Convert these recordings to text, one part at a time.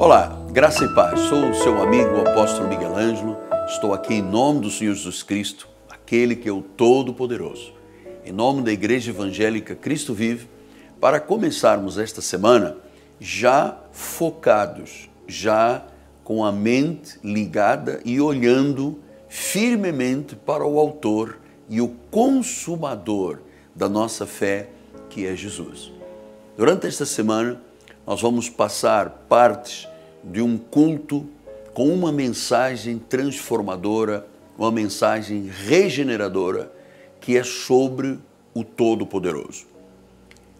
Olá, graça e paz. Sou o seu amigo, o apóstolo Miguel Ângelo. Estou aqui em nome do Senhor Jesus Cristo, aquele que é o Todo-Poderoso. Em nome da Igreja Evangélica Cristo Vive, para começarmos esta semana já focados, já com a mente ligada e olhando firmemente para o autor e o consumador da nossa fé, que é Jesus. Durante esta semana, nós vamos passar partes de um culto com uma mensagem transformadora, uma mensagem regeneradora, que é sobre o Todo-Poderoso.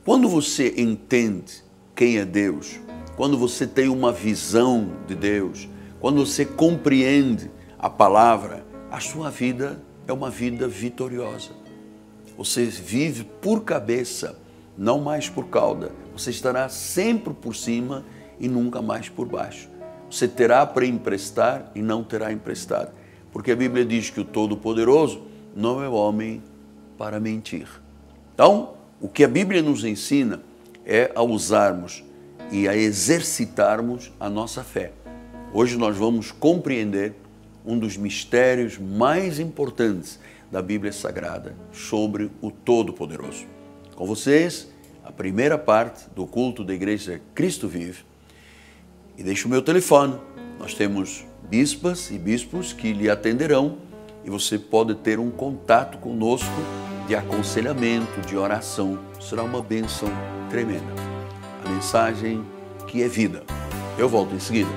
Quando você entende quem é Deus, quando você tem uma visão de Deus, quando você compreende a palavra, a sua vida é uma vida vitoriosa. Você vive por cabeça, não mais por cauda. Você estará sempre por cima e nunca mais por baixo. Você terá para emprestar e não terá emprestado. Porque a Bíblia diz que o Todo-Poderoso não é homem para mentir. Então, o que a Bíblia nos ensina é a usarmos e a exercitarmos a nossa fé. Hoje nós vamos compreender um dos mistérios mais importantes da Bíblia Sagrada sobre o Todo-Poderoso. Com vocês, a primeira parte do culto da Igreja Cristo Vive. E deixo o meu telefone. Nós temos bispas e bispos que lhe atenderão e você pode ter um contato conosco de aconselhamento, de oração. Será uma bênção tremenda. A mensagem que é vida. Eu volto em seguida.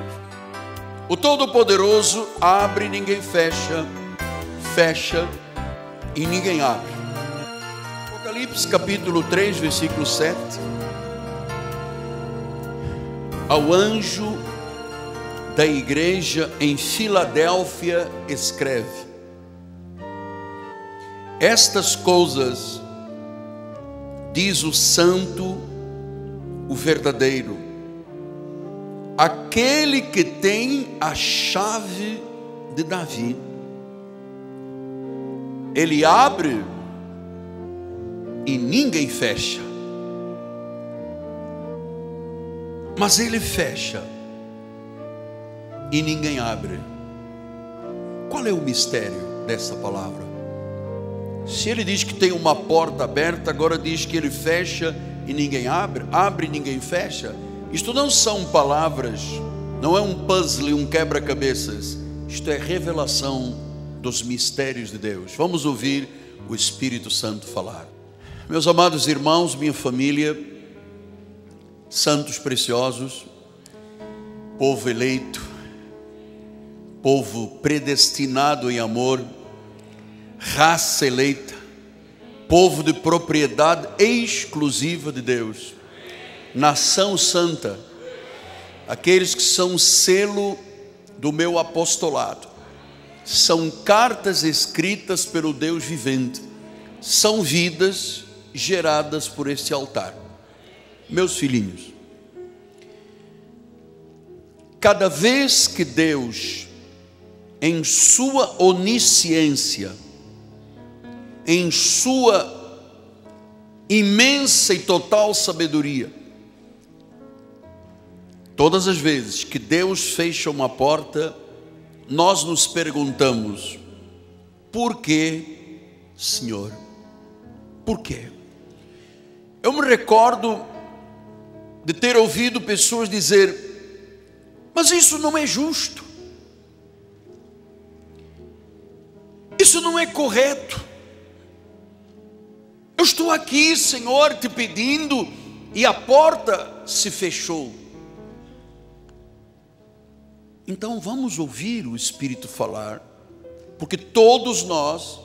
O Todo-Poderoso abre e ninguém fecha, fecha e ninguém abre. Apocalipse capítulo 3, versículo 7. Ao anjo da igreja em Filadélfia escreve: estas coisas diz o santo, o verdadeiro, aquele que tem a chave de Davi. Ele abre e ninguém fecha, mas ele fecha e ninguém abre. Qual é o mistério dessa palavra? Se ele diz que tem uma porta aberta, agora diz que ele fecha e ninguém abre, abre e ninguém fecha. Isto não são palavras, não é um puzzle, um quebra-cabeças. Isto é revelação dos mistérios de Deus. Vamos ouvir o Espírito Santo falar. Meus amados irmãos, minha família, santos preciosos, povo eleito, povo predestinado em amor, raça eleita, povo de propriedade exclusiva de Deus, nação santa, aqueles que são selo do meu apostolado, são cartas escritas pelo Deus vivente, são vidas geradas por este altar. Meus filhinhos, cada vez que Deus, em sua onisciência, em sua imensa e total sabedoria, todas as vezes que Deus fecha uma porta, nós nos perguntamos: por que, Senhor? Por quê? Eu me recordo de ter ouvido pessoas dizer: mas isso não é justo, isso não é correto. Eu estou aqui, Senhor, te pedindo e a porta se fechou. Então vamos ouvir o Espírito falar, porque todos nós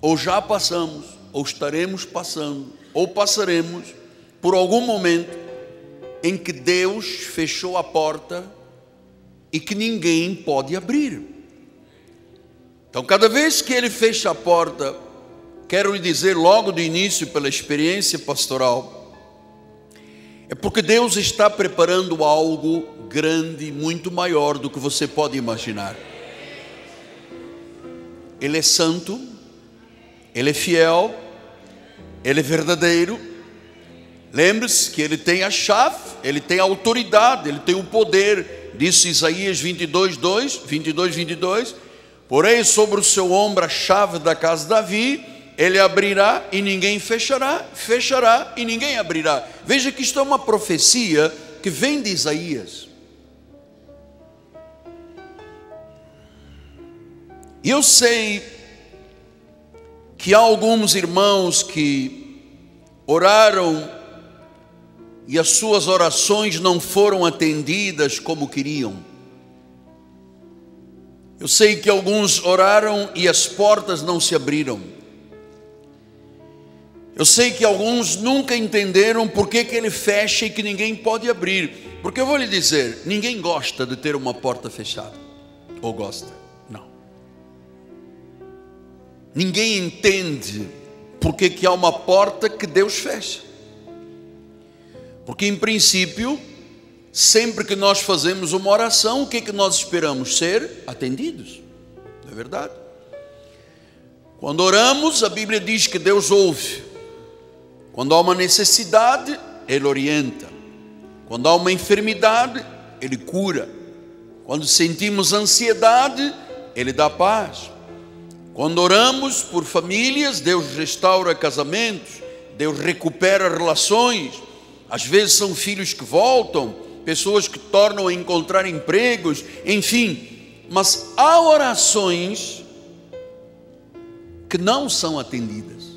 ou já passamos, ou estaremos passando, ou passaremos por algum momento em que Deus fechou a porta e que ninguém pode abrir. Então, cada vez que Ele fecha a porta, quero lhe dizer logo do início, pela experiência pastoral, é porque Deus está preparando algo grande, muito maior do que você pode imaginar. Ele é santo, Ele é fiel, Ele é verdadeiro. Lembre-se que Ele tem a chave, Ele tem a autoridade, Ele tem o poder disse Isaías 22:22, porém sobre o seu ombro a chave da casa de Davi, ele abrirá e ninguém fechará, fechará e ninguém abrirá. Veja que isto é uma profecia que vem de Isaías. E eu sei que há alguns irmãos que oraram e as suas orações não foram atendidas como queriam. Eu sei que alguns oraram e as portas não se abriram. Eu sei que alguns nunca entenderam por que ele fecha e que ninguém pode abrir. Porque eu vou lhe dizer, ninguém gosta de ter uma porta fechada. Ou gosta? Não. Ninguém entende por que há uma porta que Deus fecha. Porque em princípio, sempre que nós fazemos uma oração, o que nós esperamos? Ser atendidos. Não é verdade? Quando oramos, a Bíblia diz que Deus ouve. Quando há uma necessidade, Ele orienta. Quando há uma enfermidade, Ele cura. Quando sentimos ansiedade, Ele dá paz. Quando oramos por famílias, Deus restaura casamentos, Deus recupera relações. Às vezes são filhos que voltam, pessoas que tornam a encontrar empregos, enfim. Mas há orações que não são atendidas.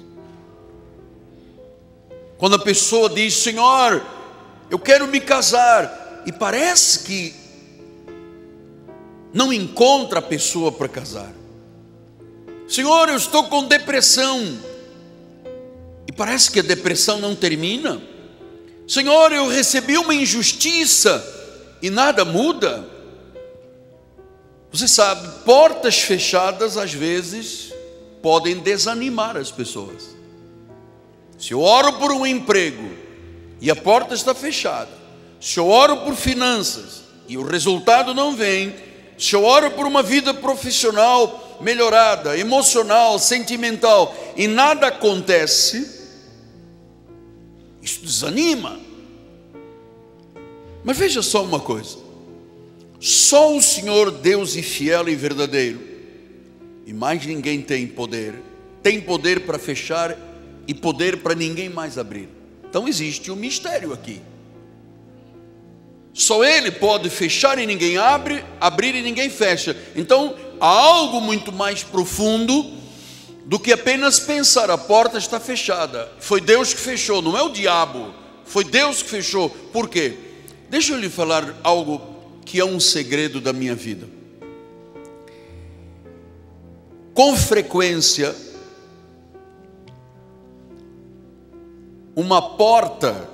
Quando a pessoa diz, Senhor, eu quero me casar, e parece que não encontra a pessoa para casar. Senhor, eu estou com depressão, e parece que a depressão não termina. Senhor, eu recebi uma injustiça, e nada muda. Você sabe, portas fechadas às vezes podem desanimar as pessoas. Se eu oro por um emprego e a porta está fechada, se eu oro por finanças e o resultado não vem, se eu oro por uma vida profissional melhorada, emocional, sentimental, e nada acontece, isso desanima. Mas veja só uma coisa, só o Senhor Deus e fiel e verdadeiro, e mais ninguém tem poder para fechar e poder para ninguém mais abrir. Então existe um mistério aqui. Só Ele pode fechar e ninguém abre, abrir e ninguém fecha. Então há algo muito mais profundo do que apenas pensar, a porta está fechada. Foi Deus que fechou, não é o diabo. Foi Deus que fechou. Por quê? Deixa eu lhe falar algo que é um segredo da minha vida. Com frequência, uma porta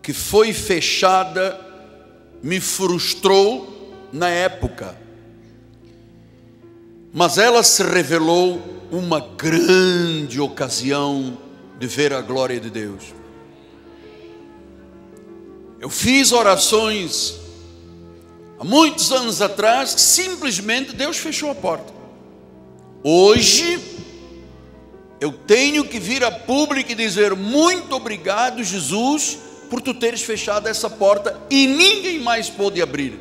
que foi fechada me frustrou na época, mas ela se revelou uma grande ocasião de ver a glória de Deus. Eu fiz orações há muitos anos atrás, que simplesmente Deus fechou a porta. Hoje eu tenho que vir a público e dizer, muito obrigado, Jesus, por tu teres fechado essa porta e ninguém mais pôde abrir.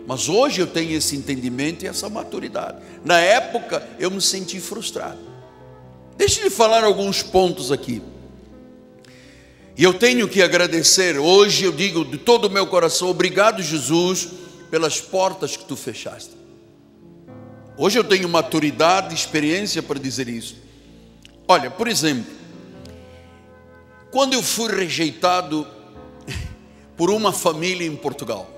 Mas hoje eu tenho esse entendimento e essa maturidade. Na época eu me senti frustrado. Deixa eu lhe falar alguns pontos aqui. E eu tenho que agradecer, hoje eu digo de todo o meu coração, obrigado, Jesus, pelas portas que tu fechaste. Hoje eu tenho maturidade e experiência para dizer isso. Olha, por exemplo, quando eu fui rejeitado por uma família em Portugal,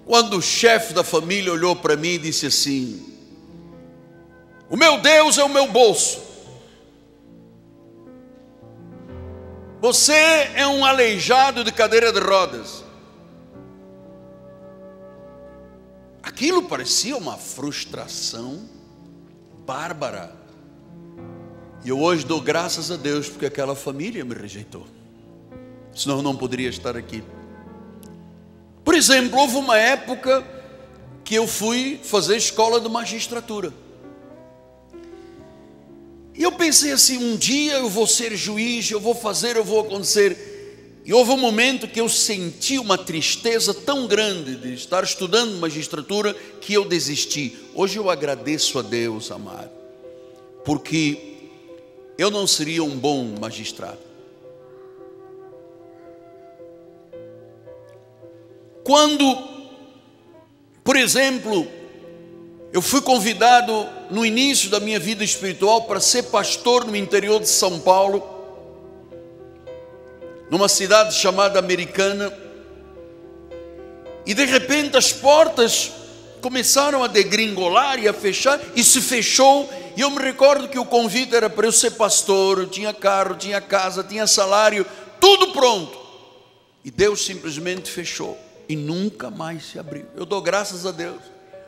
quando o chefe da família olhou para mim e disse assim, o meu Deus é o meu bolso, você é um aleijado de cadeira de rodas. Aquilo parecia uma frustração bárbara. E eu hoje dou graças a Deus porque aquela família me rejeitou. Senão eu não poderia estar aqui. Por exemplo, houve uma época que eu fui fazer escola de magistratura. E eu pensei assim, um dia eu vou ser juiz, eu vou fazer, eu vou acontecer. E houve um momento que eu senti uma tristeza tão grande de estar estudando magistratura que eu desisti. Hoje eu agradeço a Deus, amado, porque eu não seria um bom magistrado. Quando, por exemplo, eu fui convidado no início da minha vida espiritual para ser pastor no interior de São Paulo, numa cidade chamada Americana, e de repente as portas começaram a degringolar e a fechar, e se fechou. E eu me recordo que o convite era para eu ser pastor, eu tinha carro, tinha casa, tinha salário, tudo pronto, e Deus simplesmente fechou e nunca mais se abriu. Eu dou graças a Deus,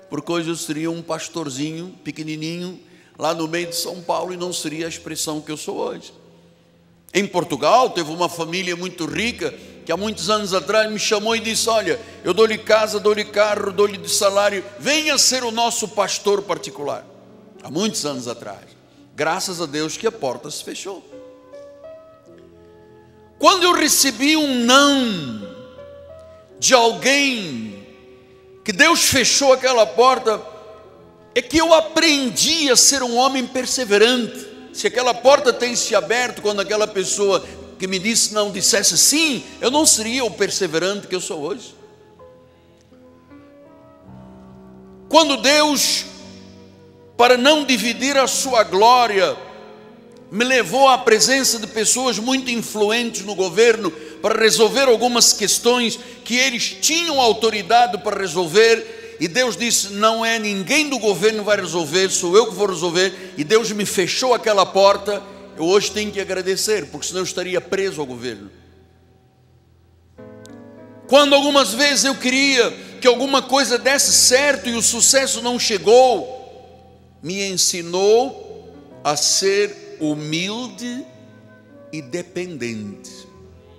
porque hoje eu seria um pastorzinho pequenininho lá no meio de São Paulo e não seria a expressão que eu sou hoje. Em Portugal teve uma família muito rica que há muitos anos atrás me chamou e disse: olha, eu dou-lhe casa, dou-lhe carro, dou-lhe de salário, venha ser o nosso pastor particular. Há muitos anos atrás. Graças a Deus que a porta se fechou. Quando eu recebi um não de alguém que Deus fechou aquela porta, é que eu aprendi a ser um homem perseverante. Se aquela porta tem se aberto, quando aquela pessoa que me disse não dissesse sim, eu não seria o perseverante que eu sou hoje. Quando Deus, para não dividir a sua glória, me levou à presença de pessoas muito influentes no governo para resolver algumas questões que eles tinham autoridade para resolver, e Deus disse: não é ninguém do governo que vai resolver, sou eu que vou resolver. E Deus me fechou aquela porta. Eu hoje tenho que agradecer, porque senão eu estaria preso ao governo. Quando algumas vezes eu queria que alguma coisa desse certo e o sucesso não chegou, me ensinou a ser humilde e dependente,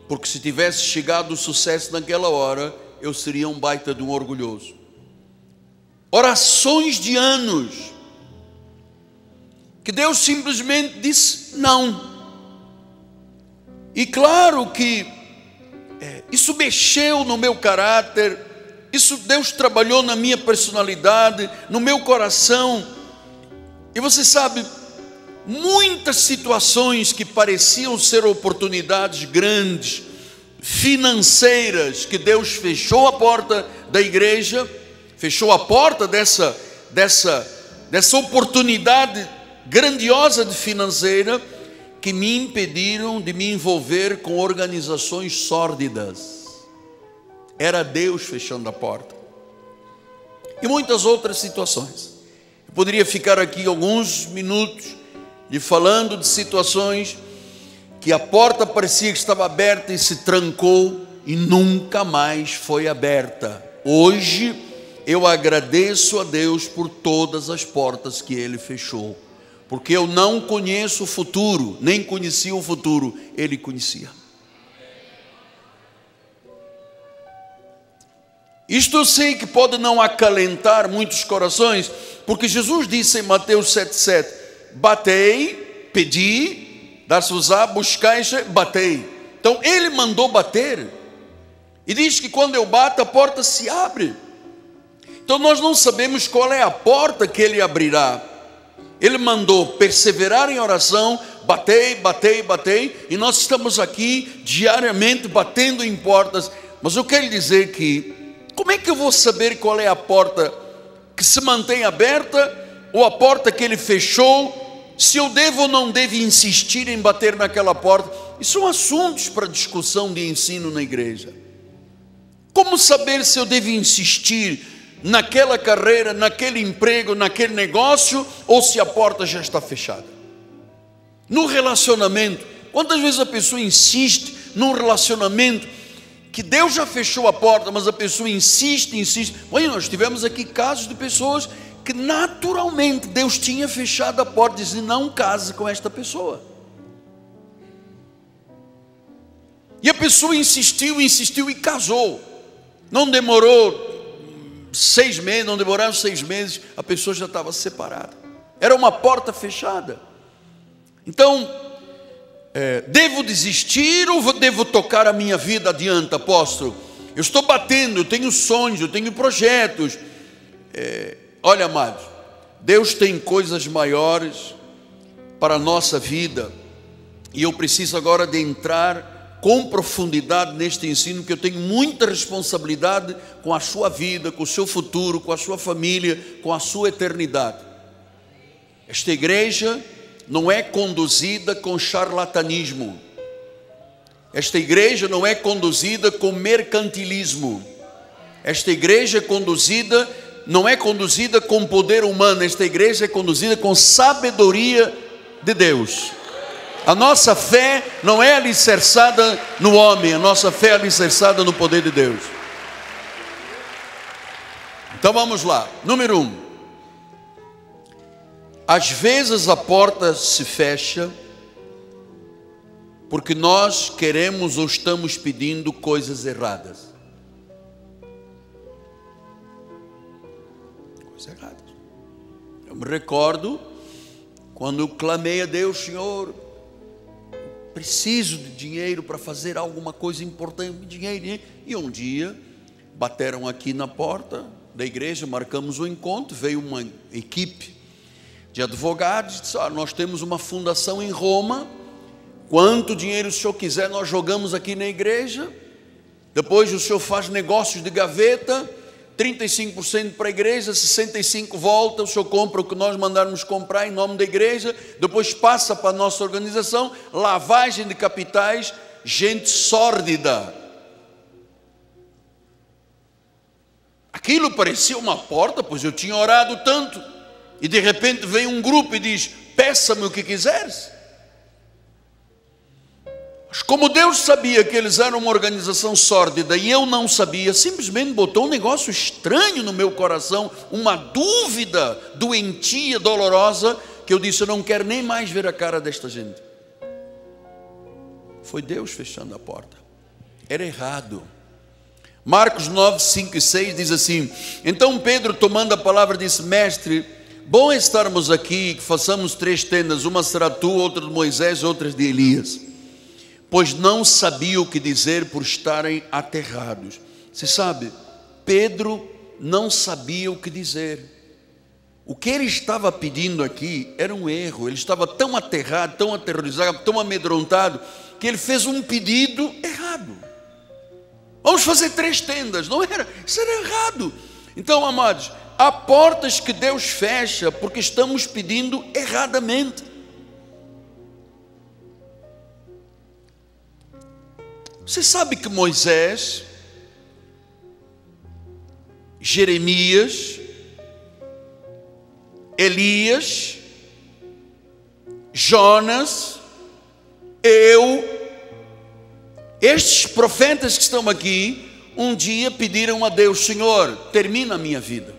porque se tivesse chegado o sucesso naquela hora, eu seria um baita de um orgulhoso. Orações de anos, que Deus simplesmente disse não. E claro que isso mexeu no meu caráter, isso Deus trabalhou na minha personalidade, no meu coração. E você sabe, muitas situações que pareciam ser oportunidades grandes, financeiras, que Deus fechou a porta da igreja, fechou a porta dessa oportunidade grandiosa de financeira, que me impediram de me envolver com organizações sórdidas. Era Deus fechando a porta. E muitas outras situações. Eu poderia ficar aqui alguns minutos falando de situações que a porta parecia que estava aberta e se trancou e nunca mais foi aberta. Hoje eu agradeço a Deus por todas as portas que Ele fechou, porque eu não conheço o futuro, nem conhecia o futuro, Ele conhecia. Isto eu sei que pode não acalentar muitos corações, porque Jesus disse em Mateus 7,7: batei, pedi, dar-se-vos-á, buscai, batei. Então Ele mandou bater, e diz que quando eu bato a porta se abre. Então nós não sabemos qual é a porta que Ele abrirá. Ele mandou perseverar em oração, batei, batei, batei, e nós estamos aqui diariamente batendo em portas. Mas eu quero dizer que, como é que eu vou saber qual é a porta que se mantém aberta, ou a porta que Ele fechou, se eu devo ou não devo insistir em bater naquela porta? Isso são assuntos para discussão de ensino na igreja. Como saber se eu devo insistir naquela carreira, naquele emprego, naquele negócio, ou se a porta já está fechada? No relacionamento, quantas vezes a pessoa insiste num relacionamento que Deus já fechou a porta, mas a pessoa insiste. Olha, nós tivemos aqui casos de pessoas que naturalmente Deus tinha fechado a porta, dizendo: não case com esta pessoa. E a pessoa insistiu e casou. Não demorou 6 meses, não demoraram 6 meses, a pessoa já estava separada. Era uma porta fechada. Então, devo desistir ou devo tocar a minha vida adiante, apóstolo? Eu estou batendo, eu tenho sonhos, eu tenho projetos. Olha, amados, Deus tem coisas maiores para a nossa vida, e eu preciso agora de entrar com profundidade neste ensino, que eu tenho muita responsabilidade com a sua vida, com o seu futuro, com a sua família, com a sua eternidade. Esta igreja não é conduzida com charlatanismo. Esta igreja não é conduzida com mercantilismo. Esta igreja não é conduzida com poder humano. Esta igreja é conduzida com sabedoria de Deus. A nossa fé não é alicerçada no homem, a nossa fé é alicerçada no poder de Deus. Então vamos lá. Número 1. Às vezes a porta se fecha porque nós queremos ou estamos pedindo coisas erradas. Coisas erradas. Eu me recordo quando eu clamei a Deus: Senhor, preciso de dinheiro para fazer alguma coisa importante, dinheiro. E um dia bateram aqui na porta da igreja, marcamos um encontro, veio uma equipe de advogados, disse: nós temos uma fundação em Roma, quanto dinheiro o senhor quiser nós jogamos aqui na igreja, depois o senhor faz negócios de gaveta, 35% para a igreja, 65% volta, o senhor compra o que nós mandarmos comprar em nome da igreja, depois passa para a nossa organização, lavagem de capitais, gente sórdida. Aquilo parecia uma porta, pois eu tinha orado tanto. E de repente vem um grupo e diz: peça-me o que quiseres. Mas como Deus sabia que eles eram uma organização sórdida e eu não sabia, simplesmente botou um negócio estranho no meu coração, uma dúvida doentia, dolorosa, que eu disse: eu não quero nem mais ver a cara desta gente. Foi Deus fechando a porta. Era errado. Marcos 9, 5 e 6 diz assim: então Pedro, tomando a palavra, disse: mestre, bom estarmos aqui, que façamos 3 tendas, uma será tua, outra de Moisés, outras de Elias. Pois não sabia o que dizer por estarem aterrados. Você sabe, Pedro não sabia o que dizer. O que ele estava pedindo aqui era um erro. Ele estava tão aterrado, tão aterrorizado, tão amedrontado, que ele fez um pedido errado. Vamos fazer 3 tendas, não era? Isso era errado. Então, amados, há portas que Deus fecha porque estamos pedindo erradamente. Você sabe que Moisés, Jeremias, Elias, Jonas, estes profetas que estão aqui, um dia pediram a Deus: Senhor, termina a minha vida.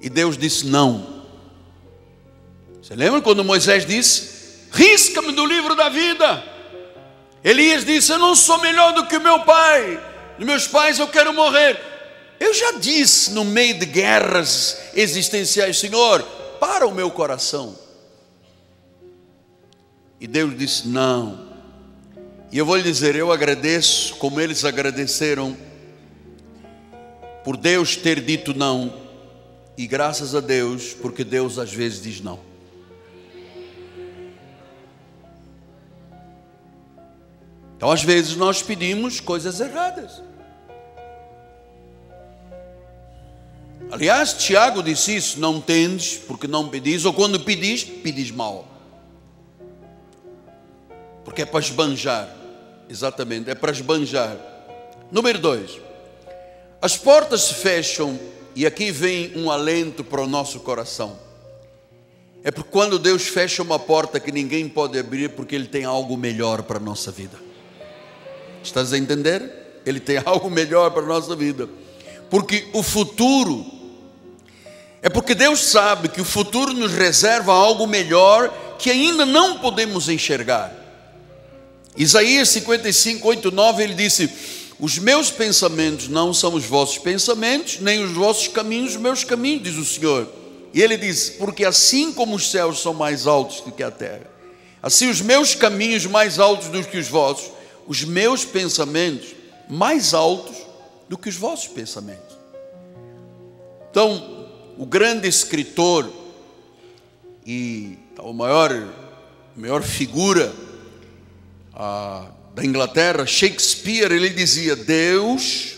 E Deus disse não. Você lembra quando Moisés disse: risca-me do livro da vida? Elias disse: eu não sou melhor do que o meu pai, dos meus pais eu quero morrer. Eu já disse no meio de guerras existenciais: Senhor, para o meu coração. E Deus disse não. E eu vou lhe dizer, eu agradeço como eles agradeceram por Deus ter dito não, e graças a Deus porque Deus às vezes diz não. Então às vezes nós pedimos coisas erradas. Aliás, Tiago disse isso: não tendes porque não pedis, ou quando pedis, pedis mal. Porque é para esbanjar. Exatamente, é para esbanjar. Número 2. As portas se fecham, e aqui vem um alento para o nosso coração. É porque quando Deus fecha uma porta que ninguém pode abrir, porque Ele tem algo melhor para a nossa vida. Estás a entender? Ele tem algo melhor para a nossa vida. Porque o futuro, é porque Deus sabe que o futuro nos reserva algo melhor que ainda não podemos enxergar. Isaías 55, 8, 9, ele disse: os meus pensamentos não são os vossos pensamentos, nem os vossos caminhos os meus caminhos, diz o Senhor. E ele diz, porque assim como os céus são mais altos do que a terra, assim os meus caminhos mais altos do que os vossos, os meus pensamentos mais altos do que os vossos pensamentos. Então, o grande escritor e a maior figura da Inglaterra, Shakespeare, ele dizia, Deus,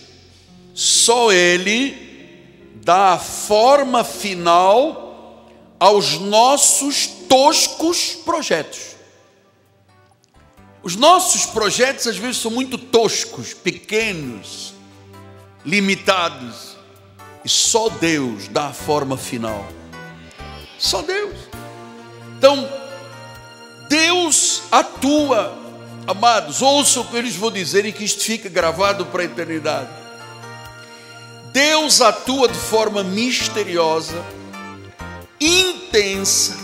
só Ele dá a forma final aos nossos toscos projetos. Os nossos projetos às vezes são muito toscos, pequenos, limitados, e só Deus dá a forma final. Só Deus. Então, Deus atua, amados, ouçam o que eu lhes vou dizer e que isto fique gravado para a eternidade. Deus atua de forma misteriosa, intensa,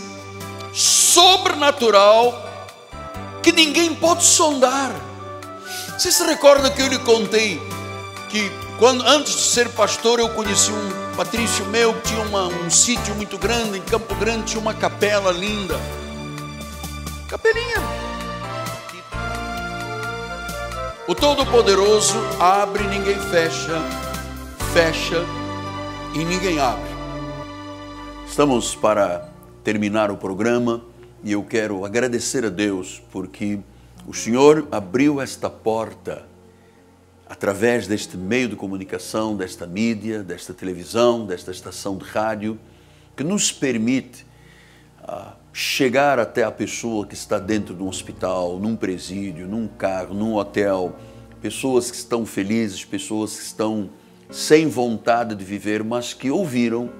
sobrenatural, que ninguém pode sondar. Você se recorda que eu lhe contei que antes de ser pastor eu conheci um patrício meu que tinha um sítio muito grande, em Campo Grande, tinha uma capela linda, capelinha. O Todo-Poderoso abre e ninguém fecha, fecha e ninguém abre. Estamos para terminar o programa e eu quero agradecer a Deus porque o Senhor abriu esta porta através deste meio de comunicação, desta mídia, desta televisão, desta estação de rádio, que nos permite chegar até a pessoa que está dentro de um hospital, num presídio, num carro, num hotel, pessoas que estão felizes, pessoas que estão sem vontade de viver, mas que ouviram,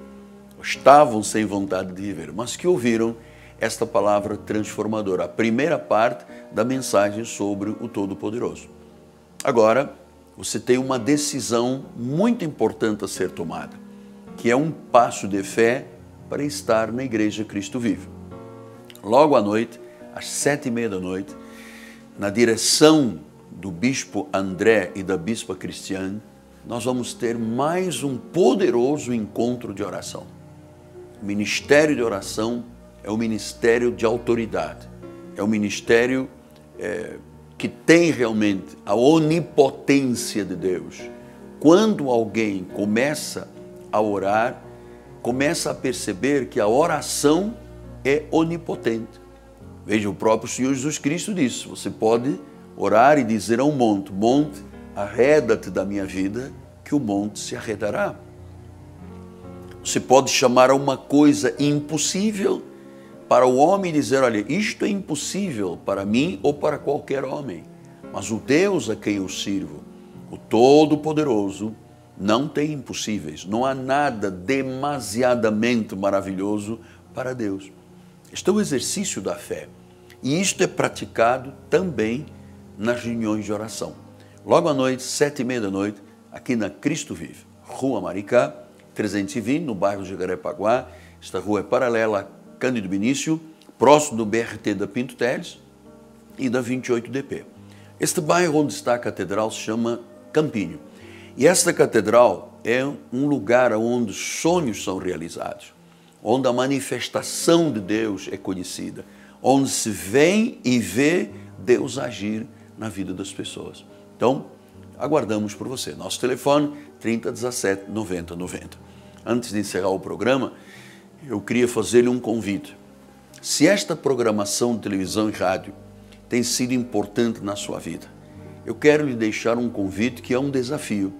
estavam sem vontade de viver, mas que ouviram esta palavra transformadora, a primeira parte da mensagem sobre o Todo-Poderoso. Agora, você tem uma decisão muito importante a ser tomada, que é um passo de fé para estar na Igreja Cristo Vive. Logo à noite, às 7h30 da noite, na direção do Bispo André e da Bispa Cristiane, nós vamos ter mais um poderoso encontro de oração. O ministério de oração é um ministério de autoridade, é um ministério que tem realmente a onipotência de Deus. Quando alguém começa a orar, começa a perceber que a oração é onipotente. Veja, o próprio Senhor Jesus Cristo disse, você pode orar e dizer ao monte, monte, arreda-te da minha vida, que o monte se arredará. Você pode chamar a uma coisa impossível para o homem dizer, olha, isto é impossível para mim ou para qualquer homem, mas o Deus a quem eu sirvo, o Todo-Poderoso, não tem impossíveis, não há nada demasiadamente maravilhoso para Deus. Este é o exercício da fé e isto é praticado também nas reuniões de oração. Logo à noite, 7h30 da noite, aqui na Cristo Vive, Rua Maricá, 320, no bairro de Jacarepaguá. Esta rua é paralela a Cândido Benício, próximo do BRT da Pinto Teles e da 28DP. Este bairro onde está a catedral se chama Campinho. E esta catedral é um lugar onde sonhos são realizados, onde a manifestação de Deus é conhecida, onde se vem e vê Deus agir na vida das pessoas. Então, aguardamos por você. Nosso telefone 3017 90 90. Antes de encerrar o programa, eu queria fazer-lhe um convite. Se esta programação de televisão e rádio tem sido importante na sua vida, eu quero lhe deixar um convite que é um desafio.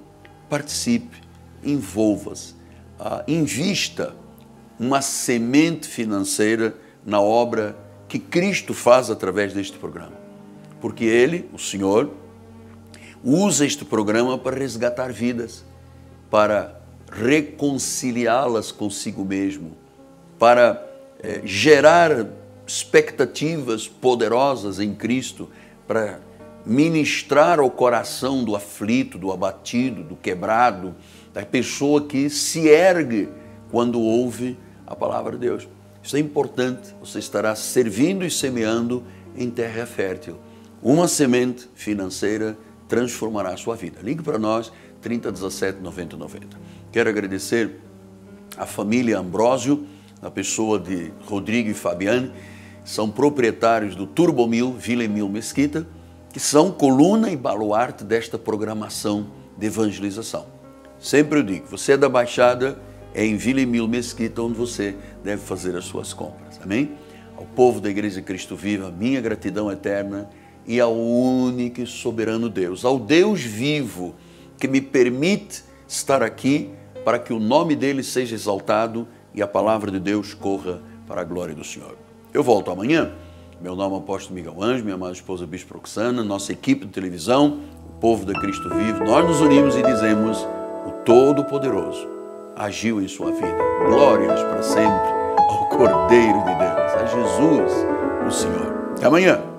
Participe, envolva-se, invista uma semente financeira na obra que Cristo faz através deste programa. Porque Ele, o Senhor, usa este programa para resgatar vidas, para reconciliá-las consigo mesmo, para gerar expectativas poderosas em Cristo, para ministrar ao coração do aflito, do abatido, do quebrado, da pessoa que se ergue quando ouve a palavra de Deus. Isso é importante, você estará servindo e semeando em terra fértil. Uma semente financeira transformará a sua vida. Ligue para nós, 3017 9090. Quero agradecer a família Ambrósio, na pessoa de Rodrigo e Fabiane, são proprietários do Turbomil, Vila Emil Mesquita, que são coluna e baluarte desta programação de evangelização. Sempre eu digo, você é da Baixada, é em Vila Emil Mesquita onde você deve fazer as suas compras. Amém? Ao povo da Igreja Cristo Viva, minha gratidão eterna e ao único e soberano Deus, ao Deus vivo que me permite estar aqui para que o nome dele seja exaltado e a palavra de Deus corra para a glória do Senhor. Eu volto amanhã. Meu nome é Apóstolo Miguel Ângelo, minha amada esposa Bispo Roxana, nossa equipe de televisão, o povo da Cristo Vivo, nós nos unimos e dizemos: o Todo-Poderoso agiu em sua vida. Glórias para sempre ao Cordeiro de Deus, a Jesus, o Senhor. Até amanhã.